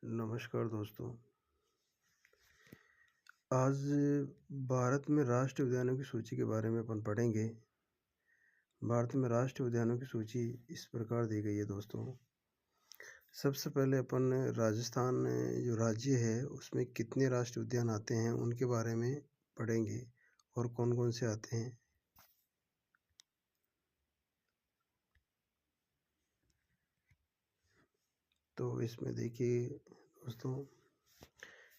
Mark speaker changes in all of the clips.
Speaker 1: नमस्कार दोस्तों। आज भारत में राष्ट्रीय उद्यानों की सूची के बारे में अपन पढ़ेंगे। भारत में राष्ट्रीय उद्यानों की सूची इस प्रकार दी गई है दोस्तों। सबसे पहले अपन राजस्थान जो राज्य है उसमें कितने राष्ट्रीय उद्यान आते हैं उनके बारे में पढ़ेंगे और कौन कौन से आते हैं। तो इसमें देखिए दोस्तों,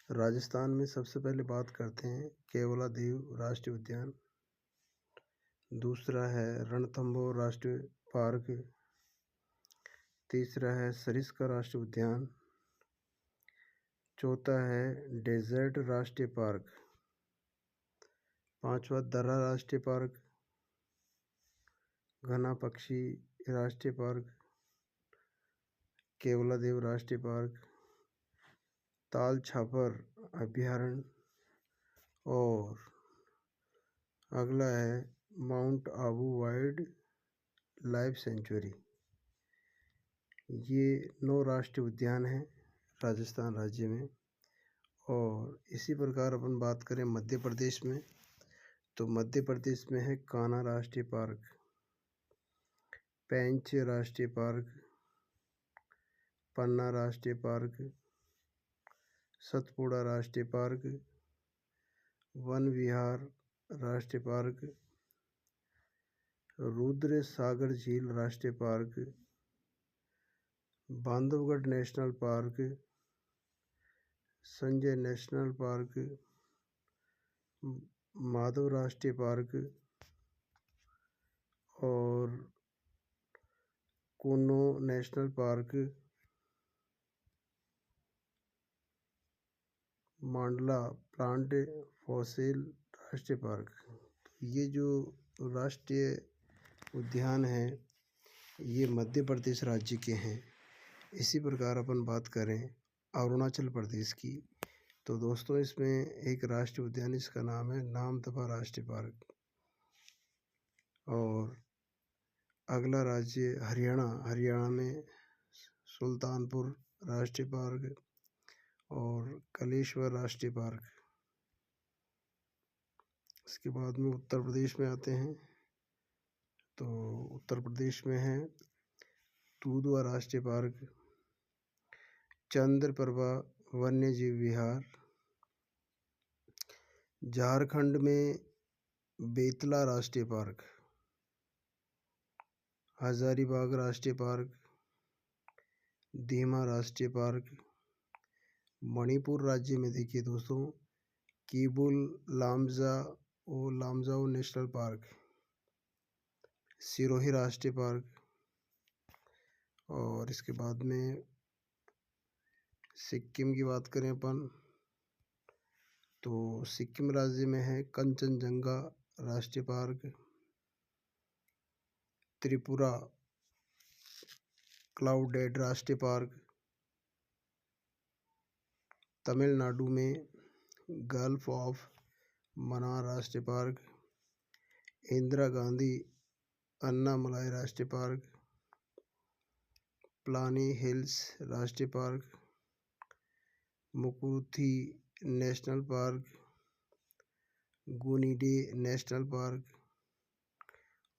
Speaker 1: राजस्थान में सबसे पहले बात करते हैं केवलादेव राष्ट्रीय उद्यान। दूसरा है रणथंभौर राष्ट्रीय पार्क। तीसरा है सरिस्का राष्ट्रीय उद्यान। चौथा है डेजर्ट राष्ट्रीय पार्क। पांचवा दर्रा राष्ट्रीय पार्क। घना पक्षी राष्ट्रीय पार्क। केवलादेव राष्ट्रीय पार्क। ताल छापर अभ्यारण्य। और अगला है mount Abu wild life sanctuary. ये 9 राष्ट्रीय उद्यान हैं राजस्थान राज्य में। और इसी प्रकार अपन बात करें मध्य प्रदेश में, तो मध्य प्रदेश में है कान्हा राष्ट्रीय पार्क, पेंच राष्ट्रीय पार्क, पन्ना राष्ट्रीय पार्क, सतपुड़ा राष्ट्रीय पार्क, वन विहार राष्ट्रीय पार्क, रुद्र सागर झील राष्ट्रीय park, Bandhavgarh national park, Sanjay national park, Madhav राष्ट्रीय पार्क और कूनो नेशनल पार्क, मांडला प्लांट फॉसिल राष्ट्रीय पार्क। ये जो राष्ट्रीय उद्यान हैं ये मध्य प्रदेश राज्य के हैं। इसी प्रकार अपन बात करें अरुणाचल प्रदेश की, तो दोस्तों इसमें एक राष्ट्रीय उद्यान, इसका नाम है नामदफा राष्ट्रीय पार्क। और अगला राज्य हरियाणा में सुल्तानपुर राष्ट्रीय पार्क और कलेश्वर राष्ट्रीय पार्क। इसके बाद में उत्तर प्रदेश में आते हैं, तो उत्तर प्रदेश में है दूधवा राष्ट्रीय पार्क, चंद्रप्रभा वन्यजीव विहार। झारखंड में बेतला राष्ट्रीय पार्क, हजारीबाग राष्ट्रीय पार्क, दीमा राष्ट्रीय पार्क। मणिपुर राज्य में देखिए दोस्तों कीबुल लामजाओ नेशनल पार्क, सिरोही राष्ट्रीय पार्क। और इसके बाद में सिक्किम की बात करें अपन, तो सिक्किम राज्य में है कंचनजंगा राष्ट्रीय पार्क, त्रिपुरा क्लाउडेड राष्ट्रीय पार्क, तमिलनाडु में गल्फ ऑफ मन्नार राष्ट्रीय पार्क, इंदिरा गांधी अन्नामलाई राष्ट्रीय पार्क, प्लानी हिल्स राष्ट्रीय park, Mukurthi national park, Guindy national park.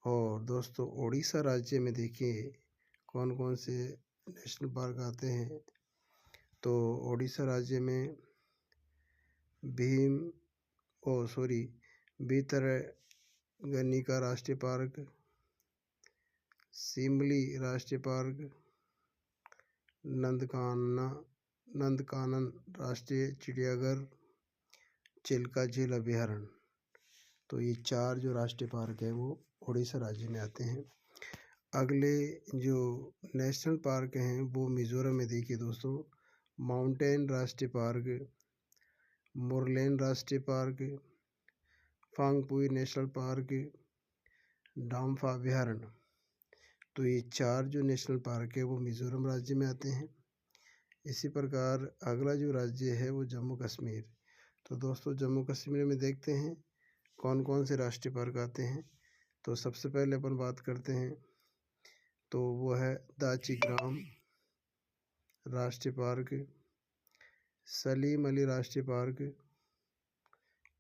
Speaker 1: और दोस्तों उड़ीसा राज्य में देखिए कौन कौन से नेशनल पार्क आते हैं, तो उड़ीसा राज्य में भीतरकनिका राष्ट्रीय पार्क, शिमली राष्ट्रीय पार्क, नंदकानन राष्ट्रीय चिड़ियाघर, चिल्का झील अभ्यारण्य। तो ये 4 जो राष्ट्रीय पार्क है वो उड़ीसा राज्य में आते हैं। अगले जो नेशनल पार्क हैं वो मिजोरम में देखिए दोस्तों माउंटेन राष्ट्रीय पार्क, मुरलेन राष्ट्रीय पार्क, फांगपुई नेशनल पार्क, डाम्फा अभ्यारण्य। तो ये 4 जो नेशनल पार्क है वो मिजोरम राज्य में आते हैं। इसी प्रकार अगला जो राज्य है वो जम्मू कश्मीर। तो दोस्तों जम्मू कश्मीर में देखते हैं कौन कौन से राष्ट्रीय पार्क आते हैं। तो सबसे पहले अपन बात करते हैं तो वो है दाची ग्राम राष्ट्रीय पार्क, सलीम अली राष्ट्रीय पार्क,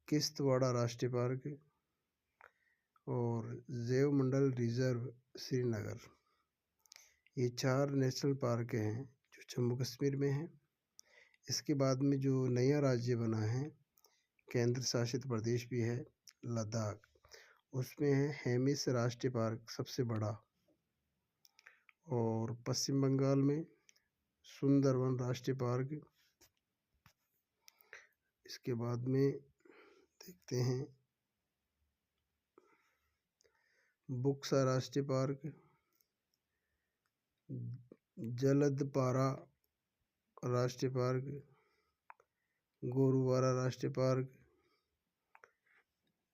Speaker 1: किश्तवाड़ा राष्ट्रीय पार्क और जैवमंडल रिजर्व श्रीनगर। ये 4 नेशनल पार्क हैं जो जम्मू कश्मीर में हैं। इसके बाद में जो नया राज्य बना है, केंद्र शासित प्रदेश भी है, लद्दाख, उसमें है हेमिस राष्ट्रीय पार्क सबसे बड़ा। और पश्चिम बंगाल में सुंदरवन राष्ट्रीय पार्क। इसके बाद में देखते हैं बुक्सा राष्ट्रीय पार्क, जलदपारा राष्ट्रीय पार्क, गोरुवारा राष्ट्रीय पार्क,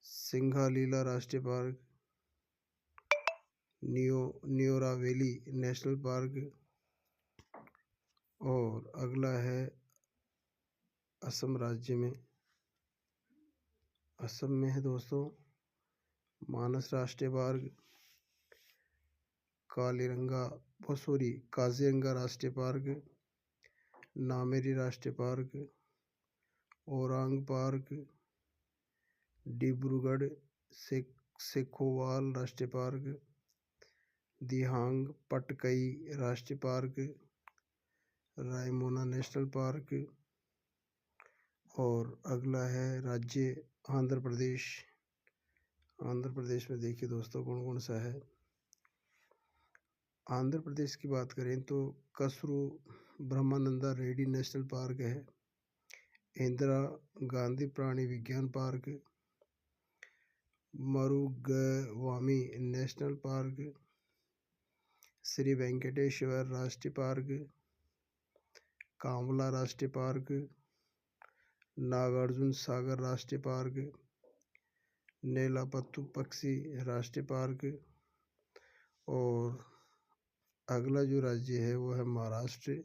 Speaker 1: सिंघालीला राष्ट्रीय park, Neora valley national park. और अगला है असम राज्य में। असम में है दोस्तों मानस राष्ट्रीय पार्क, काजीरंगा राष्ट्रीय पार्क, नामेरी राष्ट्रीय पार्क, ओरांग पार्क, डिब्रूगढ़ सेखोवाल राष्ट्रीय पार्क, दिहांग पटकई राष्ट्रीय पार्क, रायमोना नेशनल पार्क। और अगला है राज्य आंध्र प्रदेश। आंध्र प्रदेश में देखिए दोस्तों कौन कौन सा है। आंध्र प्रदेश की बात करें तो कसरू ब्रह्मानंदा रेड्डी नेशनल पार्क है, इंदिरा गांधी प्राणी विज्ञान park, Mrugavani national park, Shri Venkateswara राष्ट्रीय पार्क, कांवला राष्ट्रीय पार्क, नागार्जुन सागर राष्ट्रीय पार्क, नेलापत्तू पक्षी राष्ट्रीय पार्क। और अगला जो राज्य है वो है महाराष्ट्र।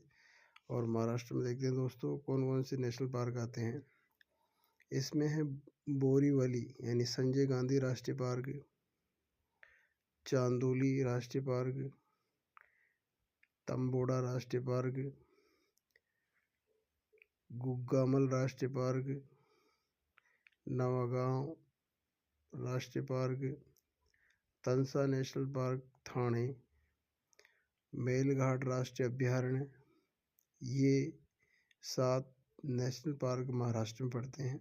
Speaker 1: और महाराष्ट्र में देखते हैं दोस्तों कौन कौन से नेशनल पार्क आते हैं। इसमें है बोरीवली यानी संजय गांधी राष्ट्रीय पार्क, चांदोली राष्ट्रीय पार्क, तंबोड़ा राष्ट्रीय पार्क, गुग्गामल राष्ट्रीय पार्क, नवागांव राष्ट्रीय park, Tansa national park Thane, Melghat राष्ट्रीय अभयारण्य। ये 7 नेशनल पार्क महाराष्ट्र में पड़ते हैं।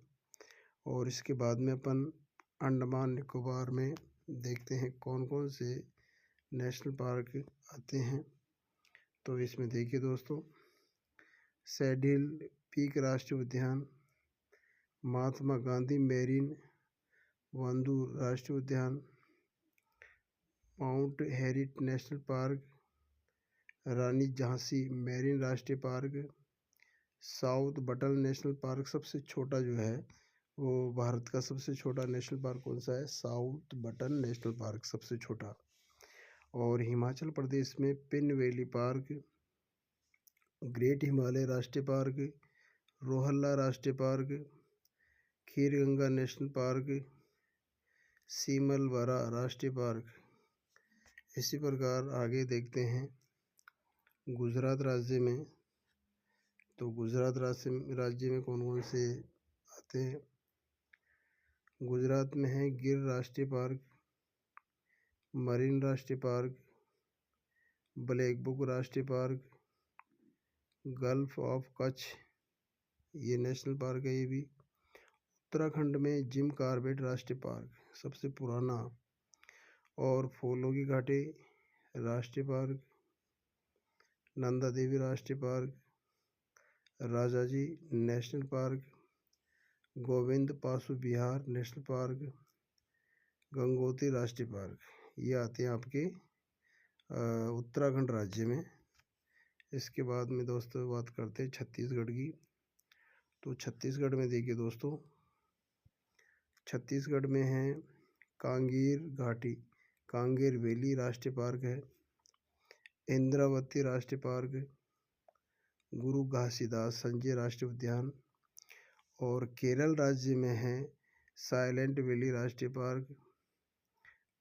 Speaker 1: और इसके बाद में अपन अंडमान निकोबार में देखते हैं कौन कौन से नेशनल पार्क आते हैं। तो इसमें देखिए दोस्तों सैडिल पीक राष्ट्रीय उद्यान, महात्मा गांधी मेरीन वंदू राष्ट्रीय उद्यान, माउंट हेरिट नेशनल पार्क, रानी झांसी मेरीन राष्ट्रीय पार्क, साउथ बटल नेशनल पार्क सबसे छोटा जो है वो भारत का सबसे छोटा नेशनल पार्क कौन सा है, साउथ बटल नेशनल पार्क सबसे छोटा। और हिमाचल प्रदेश में pin valley park, great Himalaya राष्ट्रीय पार्क, रोहल्ला राष्ट्रीय पार्क, खीरगंगा नेशनल पार्क, सीमलबरा राष्ट्रीय पार्क। इसी प्रकार आगे देखते हैं गुजरात राज्य में। तो गुजरात राज्य में कौन कौन से आते हैं। गुजरात में है गिर राष्ट्रीय पार्क, मरीन राष्ट्रीय पार्क, ब्लैक बुक राष्ट्रीय पार्क, गल्फ ऑफ कच्छ ये नेशनल पार्क है ये भी। उत्तराखंड में जिम कॉर्बेट राष्ट्रीय पार्क सबसे पुराना, और फूलों की घाटी राष्ट्रीय पार्क, नंदा देवी राष्ट्रीय park, Rajaji national park, Govind Pashu Vihar national park, Gangotri राष्ट्रीय पार्क। ये आते हैं आपके उत्तराखंड राज्य में। इसके बाद में दोस्तों बात करते हैं छत्तीसगढ़ की। तो छत्तीसगढ़ में देखिए दोस्तों छत्तीसगढ़ में है कांगेर घाटी, कांगेर वैली राष्ट्रीय पार्क है, इंद्रावती राष्ट्रीय पार्क, गुरु घासीदास संजय राष्ट्रीय उद्यान। और केरल राज्य में है साइलेंट वैली राष्ट्रीय park,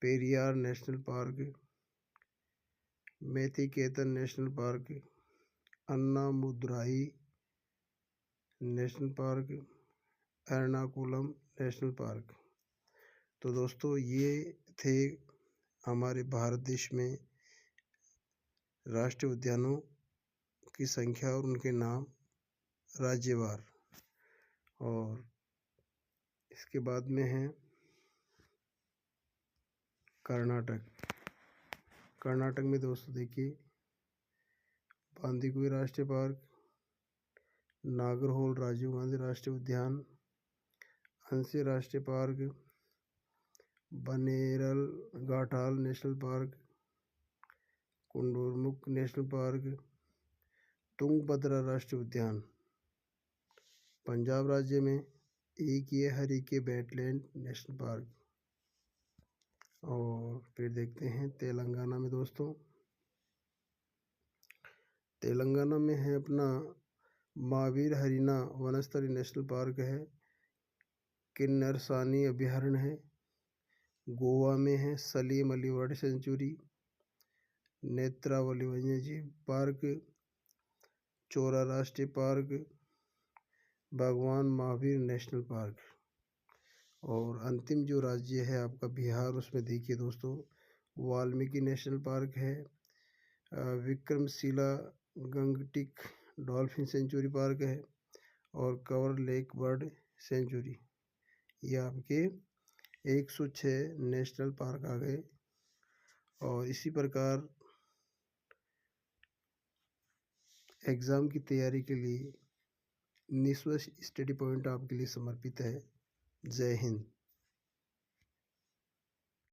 Speaker 1: Periyar national park, Mathikettan national park, Anamudi national park, Ernakulam national park. तो दोस्तों ये थे हमारे भारत देश में राष्ट्रीय उद्यानों की संख्या और उनके नाम राज्यवार। और इसके बाद में है कर्नाटक। कर्नाटक में दोस्तों देखिए बांदीकुई राष्ट्रीय पार्क, नागरहोल राजीव गांधी राष्ट्रीय उद्यान, अंशी राष्ट्रीय park, Bannerghatta national park, Kudremukh national park, Tungabhadra राष्ट्रीय उद्यान। पंजाब राज्य में एक ये हरिके वेटलैंड नेशनल पार्क। और फिर देखते हैं तेलंगाना में दोस्तों, तेलंगाना में है अपना महावीर हरिना वनस्थली नेशनल पार्क है, किन्नरसानी अभयारण्य है। गोवा में है सलीम अली बर्ड सेंचुरी, नेत्रावली वन्यजीव पार्क, चोरा राष्ट्रीय पार्क, भगवान महावीर नेशनल पार्क। और अंतिम जो राज्य है आपका बिहार, उसमें देखिए दोस्तों वाल्मीकि नेशनल पार्क है, विक्रमशिला गंगटिक डॉल्फिन सेंचुरी पार्क है, और कवर लेक बर्ड सेंचुरी। ये आपके 106 नेशनल पार्क आ गए। और इसी प्रकार एग्ज़ाम की तैयारी के लिए 19वां स्टडी पॉइंट आपके लिए समर्पित है। जय हिंद।